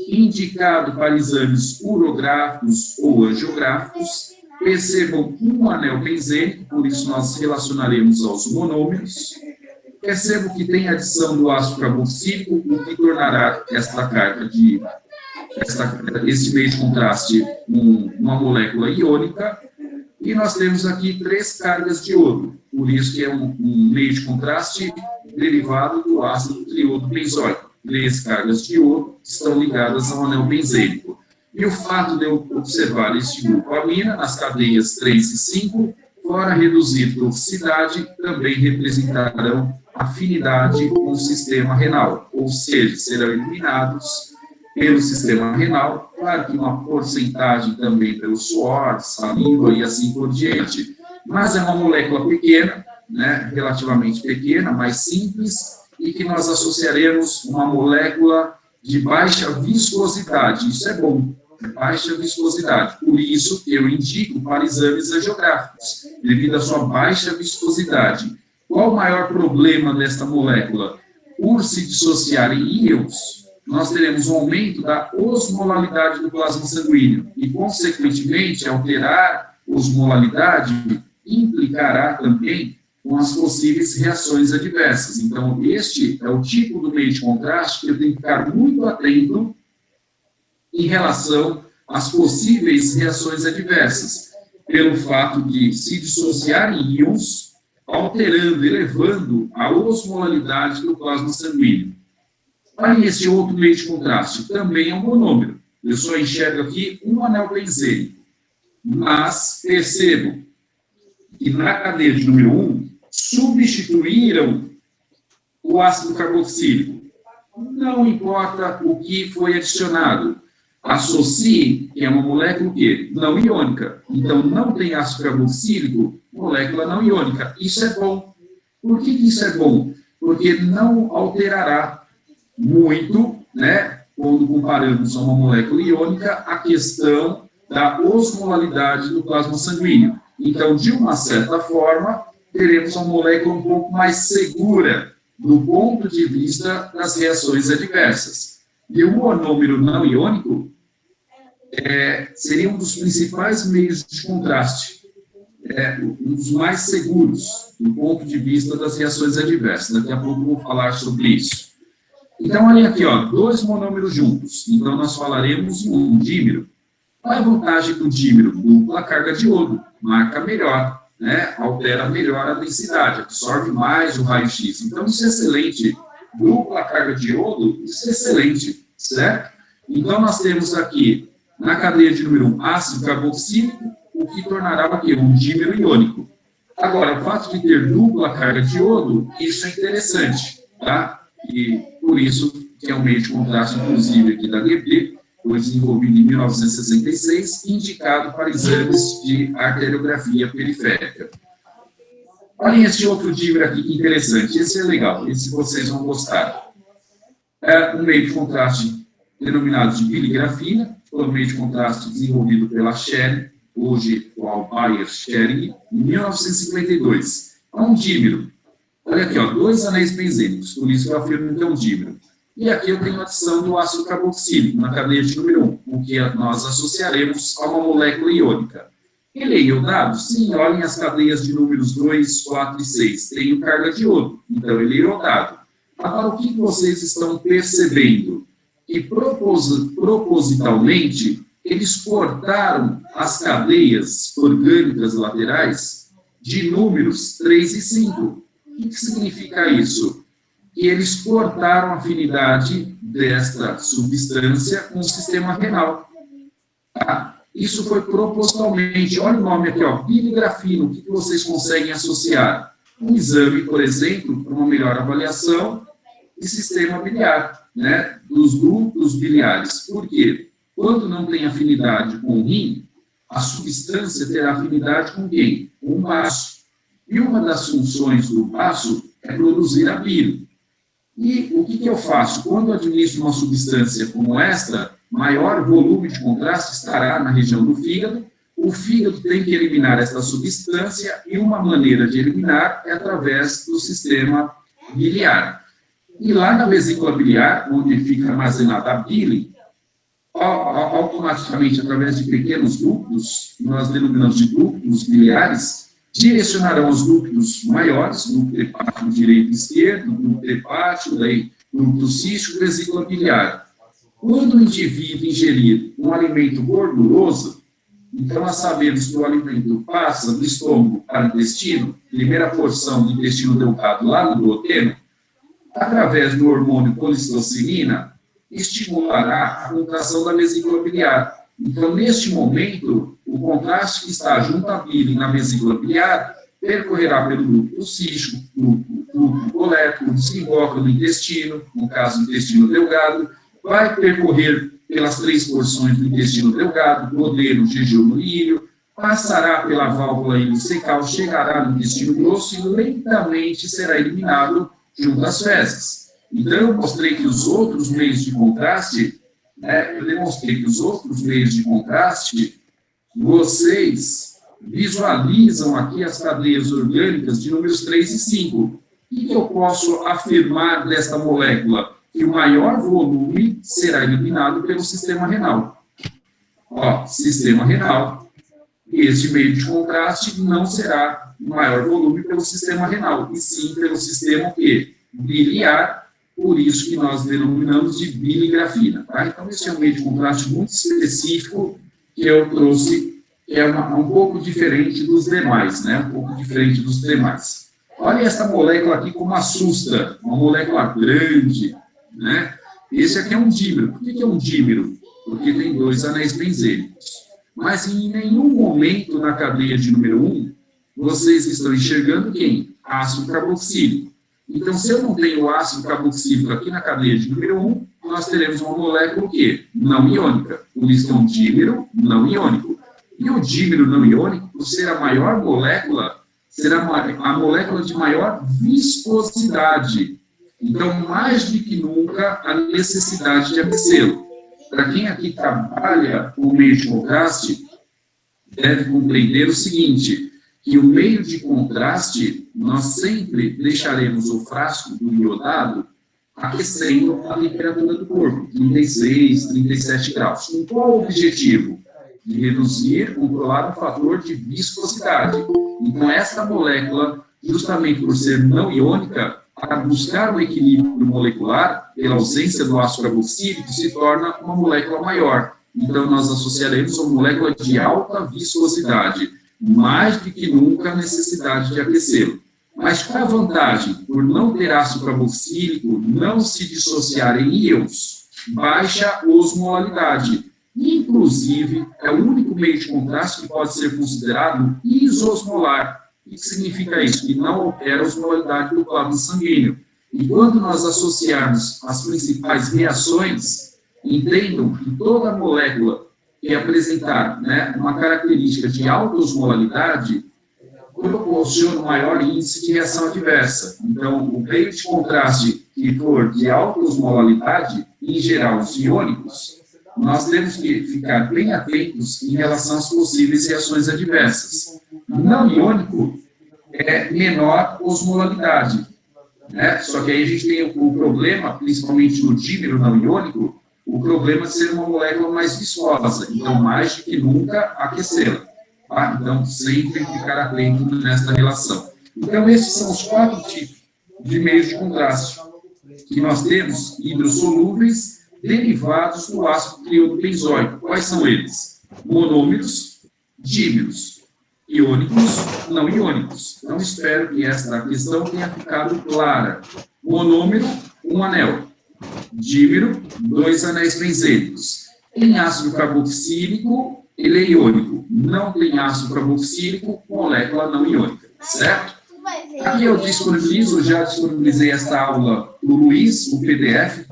indicado para exames urográficos ou angiográficos. Percebam um anel benzênico, por isso nós relacionaremos aos monômeros. Percebam que tem adição do ácido carboxílico, o que tornará esta carga de esse meio de contraste uma molécula iônica. E nós temos aqui 3 cargas de iodo, por isso que é um meio de contraste derivado do ácido triodo benzoico. 3 cargas de iodo estão ligadas ao anel benzênico. E o fato de eu observar este grupo amina nas cadeias 3 e 5, fora reduzir toxicidade, também representarão afinidade com o sistema renal, ou seja, serão eliminados pelo sistema renal, claro que uma porcentagem também pelo suor, saliva e assim por diante. Mas é uma molécula pequena, né, relativamente pequena, mais simples, e que nós associaremos uma molécula de baixa viscosidade. Isso é bom, baixa viscosidade. Por isso, eu indico para exames angiográficos, devido à sua baixa viscosidade. Qual o maior problema desta molécula? Por se dissociar em íons, nós teremos um aumento da osmolalidade do plasma sanguíneo e, consequentemente, alterar a osmolalidade implicará também com as possíveis reações adversas. Então, este é o tipo do meio de contraste que eu tenho que ficar muito atento em relação às possíveis reações adversas, pelo fato de se dissociar em íons, alterando, elevando a osmolalidade do plasma sanguíneo. Aí, esse outro meio de contraste também é um monômero. Eu só enxergo aqui um anel benzênico. Mas percebo que na cadeia de número 1, substituíram o ácido carboxílico. Não importa o que foi adicionado. Associe, que é uma molécula que não iônica. Então, não tem ácido carboxílico, molécula não iônica. Isso é bom. Por que isso é bom? Porque não alterará muito, né, quando comparamos a uma molécula iônica, a questão da osmolalidade do plasma sanguíneo. Então, de uma certa forma, teremos uma molécula um pouco mais segura do ponto de vista das reações adversas. E o monômero não iônico seria um dos principais meios de contraste, um dos mais seguros do ponto de vista das reações adversas. Daqui a pouco eu vou falar sobre isso. Então, olha aqui, ó, 2 monômeros juntos. Então, nós falaremos em um dímero. Qual é a vantagem do dímero? Dupla carga de iodo, marca melhor, né? Altera melhor a densidade, absorve mais o raio-x. Então, isso é excelente. Dupla carga de iodo, isso é excelente, certo? Então, nós temos aqui, na cadeia de número 1, ácido carboxílico, o que tornará o quê? Um dímero iônico. Agora, o fato de ter dupla carga de iodo, isso é interessante, tá? E por isso que é um meio de contraste, inclusive, aqui da DB, foi desenvolvido em 1966, indicado para exames de arteriografia periférica. Olhem esse outro dímero aqui, que interessante. Esse é legal, esse vocês vão gostar. É um meio de contraste denominado de biligrafina, foi um meio de contraste desenvolvido pela Schering, hoje o Bayer Schering, em 1952. É um dímero. Olha aqui, ó, 2 anéis benzênicos, por isso eu afirmo que é um dímero. E aqui eu tenho a adição do ácido carboxílico na cadeia de número 1, o que nós associaremos a uma molécula iônica. Ele é iodado? Sim, olhem as cadeias de números 2, 4 e 6. Tem carga de iodo, então ele é iodado. Agora, o que vocês estão percebendo? Que propositalmente, eles cortaram as cadeias orgânicas laterais de números 3 e 5. O que significa isso? Que eles cortaram a afinidade desta substância com o sistema renal. Tá? Isso foi propositalmente. Olha o nome aqui, ó, biligrafina. O que vocês conseguem associar? Um exame, por exemplo, para uma melhor avaliação de sistema biliar, né, dos ductos biliares. Por quê? Quando não tem afinidade com o rim, a substância terá afinidade com quem? Com o baço. E uma das funções do baço é produzir a bile. E o que eu faço? Quando eu administro uma substância como esta, maior volume de contraste estará na região do fígado. O fígado tem que eliminar esta substância e uma maneira de eliminar é através do sistema biliar. E lá na vesícula biliar, onde fica armazenada a bile, automaticamente, através de pequenos ductos, nós denominamos de ductos biliares, direcionarão os ductos maiores, ducto hepático direito e esquerdo, ducto hepático, daí ducto cístico, vesícula biliar. Quando o indivíduo ingerir um alimento gorduroso, então nós sabemos que o alimento passa do estômago para o intestino, primeira porção do intestino delgado lá no duodeno, através do hormônio colicistocinina, estimulará a contração da vesícula biliar. Então, neste momento, o contraste que está junto à bile na vesícula biliar percorrerá pelo ducto cístico, ducto colético, desemboca no intestino, no caso, o intestino delgado, vai percorrer pelas 3 porções do intestino delgado, duodeno, jejum e ilho, passará pela válvula ileocecal, chegará no intestino grosso e lentamente será eliminado junto às fezes. Então, eu mostrei que os outros meios de contraste, eu demonstrei que os outros meios de contraste, vocês visualizam aqui as cadeias orgânicas de números 3 e 5. O que eu posso afirmar desta molécula? Que o maior volume será eliminado pelo sistema renal. Ó, sistema renal. Este meio de contraste não será o maior volume pelo sistema renal, e sim pelo sistema o quê? Biliar, por isso que nós denominamos de biligrafina. Tá? Então, esse é um meio de contraste muito específico que eu trouxe, que é um pouco diferente dos demais, né? Um pouco diferente dos demais. Olha essa molécula aqui como assusta, uma molécula grande, né? Esse aqui é um dímero. Por que é um dímero? Porque tem 2 anéis benzênicos. Mas em nenhum momento na cadeia de número 1, vocês estão enxergando quem? Ácido carboxílico. Então, se eu não tenho ácido carboxílico aqui na cadeia de número 1, nós teremos uma molécula o quê? Não iônica. Por isso é um dímero não iônico. E o dímero não iônico, por ser a maior molécula, será a molécula de maior viscosidade. Então, mais do que nunca, a necessidade de aquecê-lo. Para quem aqui trabalha com o meio de contraste, deve compreender o seguinte, que o meio de contraste, nós sempre deixaremos o frasco do iodado aquecendo a temperatura do corpo, 36, 37 graus. Com qual o objetivo? De reduzir, controlar o fator de viscosidade. Então, esta molécula, justamente por ser não iônica, para buscar o equilíbrio molecular, pela ausência do ácido carboxílico, se torna uma molécula maior. Então, nós associaremos uma molécula de alta viscosidade, mais do que nunca a necessidade de aquecê-lo. Mas qual a vantagem? Por não ter ácido carboxílico, não se dissociar em íons, baixa osmolaridade. Inclusive, é o único meio de contraste que pode ser considerado isosmolar. O que significa isso? Que não altera a osmolaridade do plasma sanguíneo. E quando nós associarmos as principais reações, entendam que toda molécula que apresentar, né, uma característica de alta osmolaridade, proporciona um maior índice de reação adversa. Então, o meio de contraste que for de alta osmolalidade, em geral os iônicos, nós temos que ficar bem atentos em relação às possíveis reações adversas. Não iônico é menor osmolalidade, né? Só que aí a gente tem o problema, principalmente no dímero não iônico, o problema de ser uma molécula mais viscosa, então mais do que nunca aquecê-la. Tá? Então, sempre ficar atento nesta relação. Então, esses são os 4 tipos de meios de contraste que nós temos, hidrossolúveis, derivados do ácido triodobenzoico. Quais são eles? Monômeros, dímeros, iônicos, não iônicos. Então, espero que esta questão tenha ficado clara. Monômero, um anel. Dímero, 2 anéis benzênicos. Em ácido carboxílico, ele é iônico. Não tem ácido carboxílico, molécula não iônica. Certo? Aqui eu disponibilizo, já disponibilizei esta aula para o Luiz, o PDF.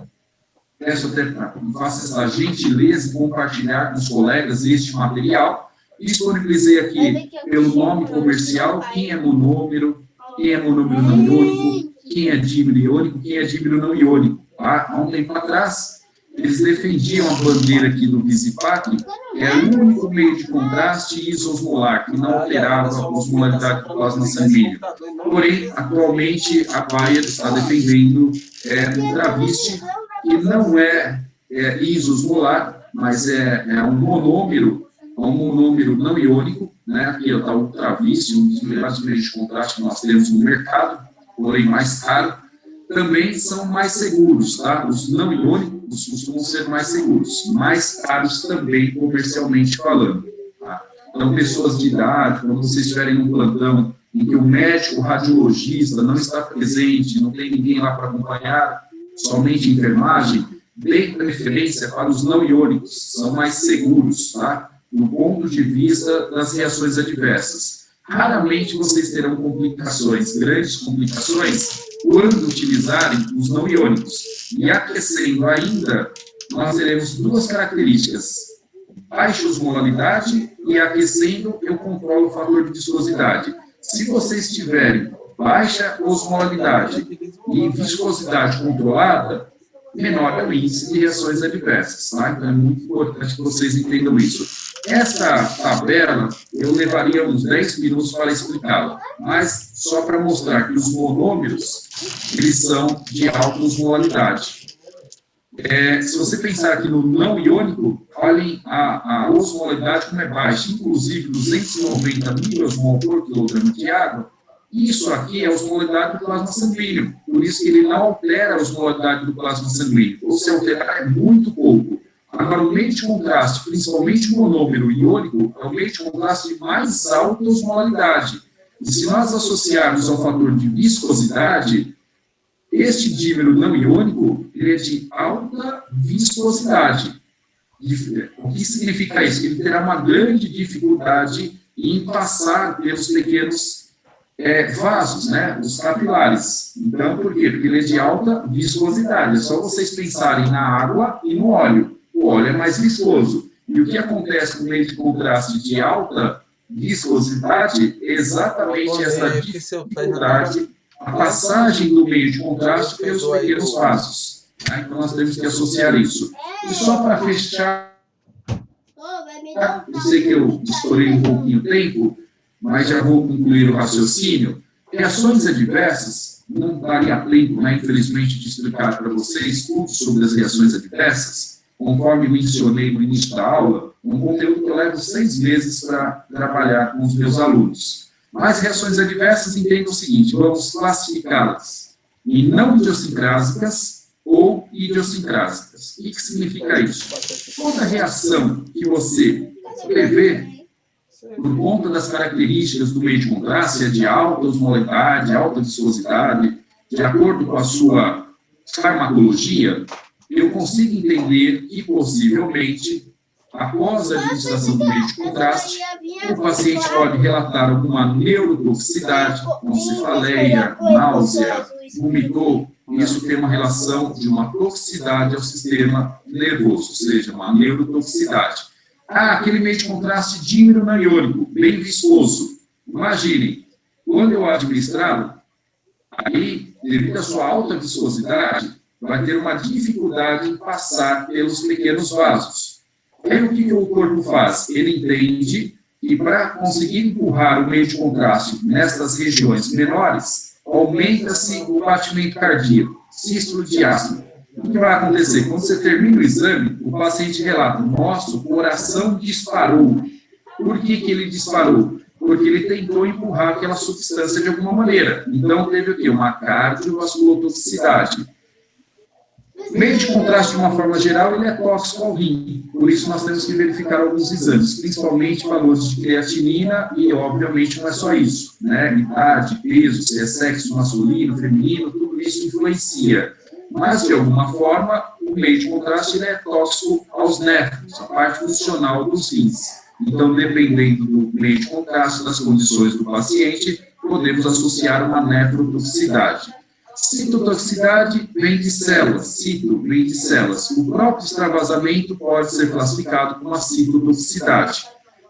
Peço até para que faça essa gentileza de compartilhar com os colegas este material. Disponibilizei aqui pelo nome comercial, quem é monômero não iônico, quem é dímero iônico, quem é dímero não iônico. Tá? Há um tempo atrás, eles defendiam a bandeira aqui do Visipacre, que era o único meio de contraste isosmolar, que não alterava a osmolaridade do plasma sanguíneo. Porém, atualmente, a Bayer está defendendo um traviste que não é isosmolar, mas é um monômero não iônico, né? Aqui está o traviste, um dos melhores meios de contraste que nós temos no mercado, porém mais caro. Também são mais seguros, tá? Os não iônicos costumam ser mais seguros, mais caros também, comercialmente falando. Tá? Então, pessoas de idade, quando vocês estiverem num plantão em que o médico, o radiologista não está presente, não tem ninguém lá para acompanhar, somente enfermagem, dê preferência para os não iônicos, são mais seguros, tá? No ponto de vista das reações adversas. Raramente vocês terão complicações, grandes complicações, quando utilizarem os não iônicos. E aquecendo ainda, nós teremos 2 características: baixa osmolalidade e aquecendo eu controlo o fator de viscosidade. Se vocês tiverem baixa osmolalidade e viscosidade controlada, menor é o índice de reações adversas. Tá? Então é muito importante que vocês entendam isso. Esta tabela, eu levaria uns 10 minutos para explicá-la, mas só para mostrar que os monômeros, eles são de alta osmolalidade. Se você pensar aqui no não iônico, olhem a osmolalidade como é baixa, inclusive 290 microsmol por quilograma de água. Isso aqui é a osmolalidade do plasma sanguíneo, por isso que ele não altera a osmolalidade do plasma sanguíneo, ou se alterar é muito pouco. Agora, o meio de contraste, principalmente o monômero iônico, é o meio de contraste de mais alta osmolalidade. E se nós associarmos ao fator de viscosidade, este dímero não iônico, ele é de alta viscosidade. O que significa isso? Ele terá uma grande dificuldade em passar pelos pequenos vasos, né, os capilares. Então, por quê? Porque ele é de alta viscosidade. É só vocês pensarem na água e no óleo. O óleo é mais viscoso. E o que acontece com o meio de contraste de alta viscosidade é exatamente essa dificuldade, a passagem do meio de contraste pelos pequenos vasos. Tá? Então, nós temos que associar isso. E só para fechar, eu sei que eu estourei um pouquinho o tempo, mas já vou concluir o raciocínio. Reações adversas, não daria tempo, né, infelizmente, de explicar para vocês tudo sobre as reações adversas. Conforme mencionei no início da aula, um conteúdo que eu levo 6 meses para trabalhar com os meus alunos. Mas reações adversas, entendam o seguinte, vamos classificá-las em não idiosincrásicas ou idiosincrásicas. O que significa isso? Toda reação que você prevê, por conta das características do meio de contraste, é de alta osmolalidade, alta viscosidade, de acordo com a sua farmacologia, eu consigo entender que, possivelmente, após a administração do meio de contraste, o paciente pode relatar alguma neurotoxicidade, como cefaleia, náusea, vomitou. Isso tem uma relação de uma toxicidade ao sistema nervoso, ou seja, uma neurotoxicidade. Aquele meio de contraste dímero não iônico, bem viscoso. Imaginem, Quando eu administrá-lo, aí, devido à sua alta viscosidade, vai ter uma dificuldade em passar pelos pequenos vasos. Aí, o que o corpo faz? Ele entende que para conseguir empurrar o meio de contraste nestas regiões menores, aumenta-se o batimento cardíaco, sístole diástole. O que vai acontecer? Quando você termina o exame, o paciente relata: nossa, o coração disparou. Por que ele disparou? Porque ele tentou empurrar aquela substância de alguma maneira. Então, teve o quê? Uma cardiovasculotoxicidade. O meio de contraste, de uma forma geral, ele é tóxico ao rim. Por isso, nós temos que verificar alguns exames, principalmente valores de creatinina e, obviamente, não é só isso, né? Idade, peso, se é sexo masculino, feminino, tudo isso influencia. Mas, de alguma forma, o meio de contraste ele é tóxico aos néfrons, a parte funcional dos rins. Então, dependendo do meio de contraste, das condições do paciente, podemos associar uma nefrotoxicidade. Citotoxicidade vem de células, cito vem de células. O próprio extravasamento pode ser classificado como uma citotoxicidade.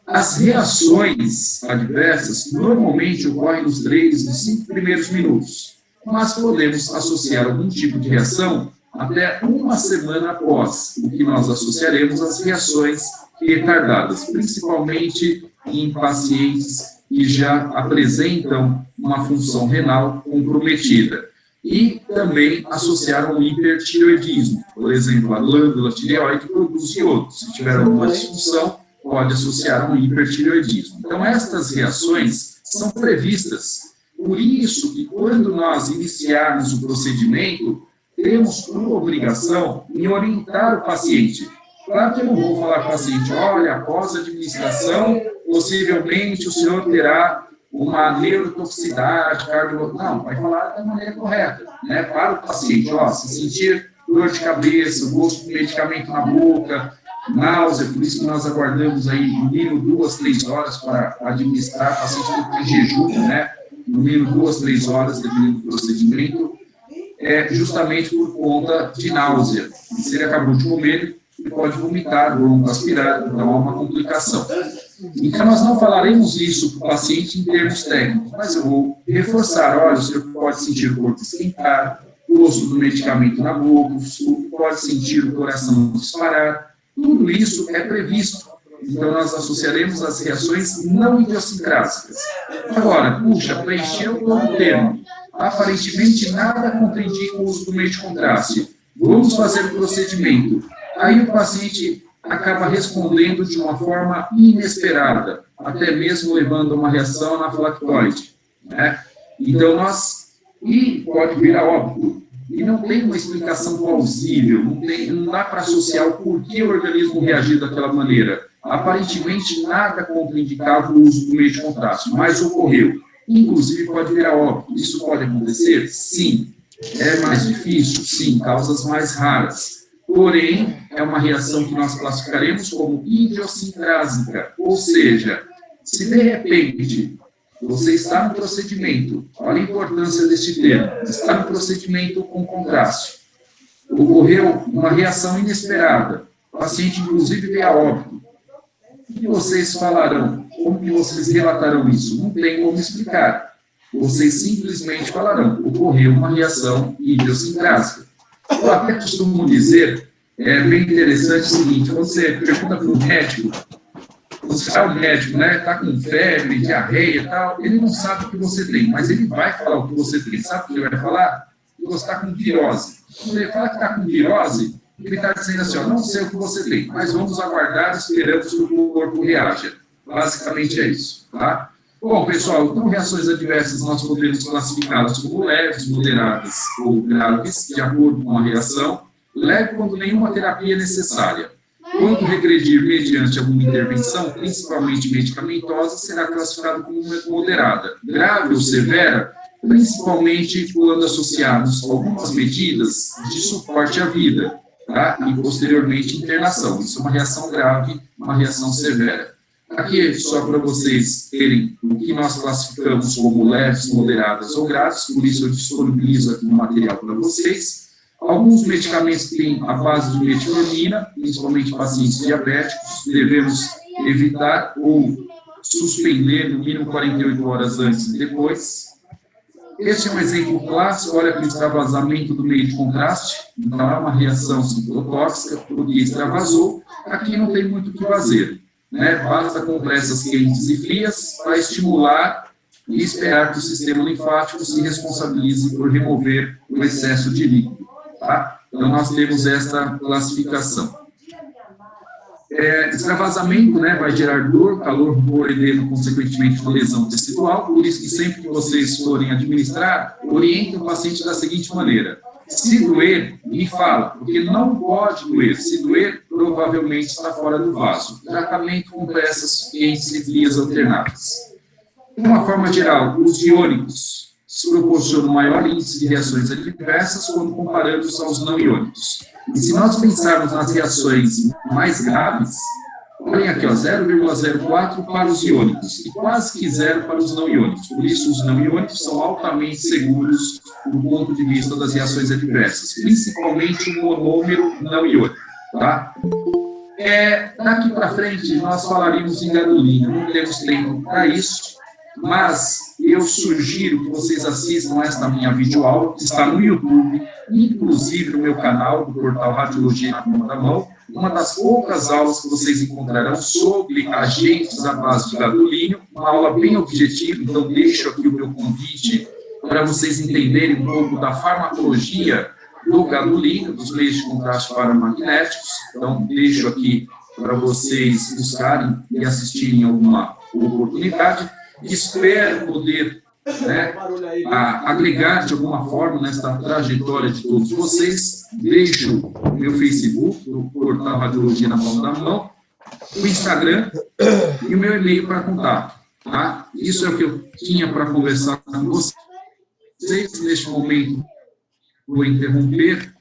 As reações adversas normalmente ocorrem nos 3 e 5 primeiros minutos, mas podemos associar algum tipo de reação até uma semana após, o que nós associaremos às reações retardadas, principalmente em pacientes que já apresentam uma função renal comprometida. E também associar ao hipertireoidismo. Por exemplo, a glândula tireoide produz iodo. Se tiver alguma disfunção, pode associar a um hipertireoidismo. Então, estas reações são previstas. Por isso que, quando nós iniciarmos o procedimento, temos por obrigação em orientar o paciente. Claro que eu não vou falar para o paciente: olha, após a administração, possivelmente o senhor terá uma neurotoxicidade, não, vai falar da maneira correta, né? Para o paciente: ó, se sentir dor de cabeça, gosto do medicamento na boca, náusea, por isso que nós aguardamos aí no mínimo 2, 3 horas para administrar, o paciente tem que ter jejum, né? No mínimo 2, 3 horas, dependendo do procedimento, justamente por conta de náusea. Se ele acabou de comer, ele pode vomitar ou aspirar, então há uma complicação. Então, nós não falaremos isso para o paciente em termos técnicos, mas eu vou reforçar: olha, o senhor pode sentir o corpo esquentar, o gosto do medicamento na boca, pode sentir o coração disparar, tudo isso é previsto. Então, nós associaremos as reações não idiosincrásicas. Agora, puxa, preencheu todo o termo. Aparentemente, nada contraindica o uso do meio de contraste. Vamos fazer o procedimento. Aí o paciente acaba respondendo de uma forma inesperada, até mesmo levando a uma reação anafilatóide, né? Então, e pode vir a óbito. E não tem uma explicação plausível, não dá para associar o porquê o organismo reagiu daquela maneira. Aparentemente, nada contraindicava o uso do meio de contraste, mas ocorreu. Inclusive, pode vir a óbito. Isso pode acontecer? Sim. É mais difícil? Sim. Causas mais raras. Porém, é uma reação que nós classificaremos como idiosincrásica, ou seja, se de repente você está no procedimento, olha a importância deste termo, está no procedimento com contraste, ocorreu uma reação inesperada, o paciente inclusive veio a óbito, o que vocês falarão? Como que vocês relatarão isso? Não tem como explicar. Vocês simplesmente falarão: ocorreu uma reação idiosincrásica. Eu até costumo dizer, é bem interessante o seguinte: quando você pergunta para o médico, você vai ao médico, né, está com febre, diarreia e tal, ele não sabe o que você tem, mas ele vai falar o que você tem. Sabe o que ele vai falar? Que você está com virose. Quando ele fala que está com virose, ele está dizendo assim: ó, não sei o que você tem, mas vamos aguardar, esperamos que o corpo reaja. Basicamente é isso, tá? Bom, pessoal, então reações adversas nós podemos classificá-las como leves, moderadas ou graves, de acordo com a reação. Leve quando nenhuma terapia é necessária. Quando regredir mediante alguma intervenção, principalmente medicamentosa, será classificado como moderada. Grave ou severa, principalmente quando associados a algumas medidas de suporte à vida, tá? E posteriormente internação. Isso é uma reação grave, uma reação severa. Aqui, só para vocês terem o que nós classificamos como leves, moderadas ou graves, por isso eu disponibilizo aqui um material para vocês. Alguns medicamentos que têm a base de metformina, principalmente pacientes diabéticos, devemos evitar ou suspender no mínimo 48 horas antes e depois. Este é um exemplo clássico, olha aqui o extravasamento do meio de contraste, então é uma reação citotóxica, porque extravasou, aqui não tem muito o que fazer, né? Basta compressas quentes e frias para estimular e esperar que o sistema linfático se responsabilize por remover o excesso de líquido, tá? Então nós temos esta classificação. Extravasamento, né, vai gerar dor, calor, rumor, edema, consequentemente uma lesão tecidual, por isso que sempre que vocês forem administrar, orientem o paciente da seguinte maneira: se doer, me fala, porque não pode doer. Se doer, provavelmente está fora do vaso. Tratamento com peças quentes e frias alternadas. De uma forma geral, os iônicos proporcionam maior índice de reações adversas quando comparados aos não iônicos. E se nós pensarmos nas reações mais graves, olhem aqui, 0,04 para os iônicos e quase que 0 para os não iônicos. Por isso, os não iônicos são altamente seguros do ponto de vista das reações adversas, principalmente o monômero não iônico, tá? Daqui para frente, nós falaremos em gadolínio, não temos tempo para isso, mas eu sugiro que vocês assistam esta minha videoaula, que está no YouTube, inclusive no meu canal, do portal Radiologia na Palma da Mão, uma das poucas aulas que vocês encontrarão sobre agentes à base de gadolínio, uma aula bem objetiva, então deixo aqui o meu convite para vocês entenderem um pouco da farmacologia do gadolínio, dos meios de contraste paramagnéticos, então deixo aqui para vocês buscarem e assistirem alguma oportunidade. Espero poder, né, agregar de alguma forma nesta trajetória de todos vocês. Deixo o meu Facebook, o portal Radiologia na Palma da Mão, o Instagram e o meu e-mail para contato. Tá? Isso é o que eu tinha para conversar com vocês. Neste momento, vou interromper